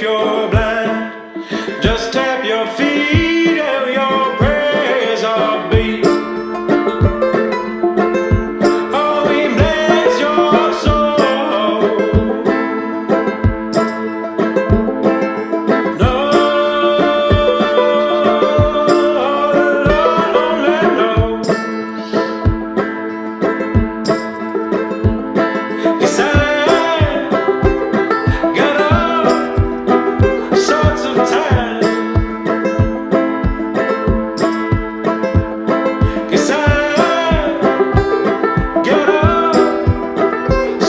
you're blind. Just tap your feet and your prayers are beat. Oh, we bless your soul. No, Lord, only knows. 'Cause I got all sorts of time. 'Cause I got all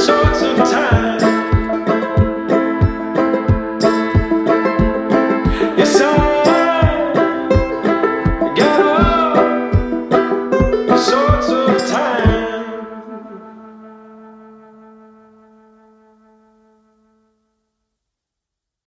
sorts of time. Yes, I got all sorts of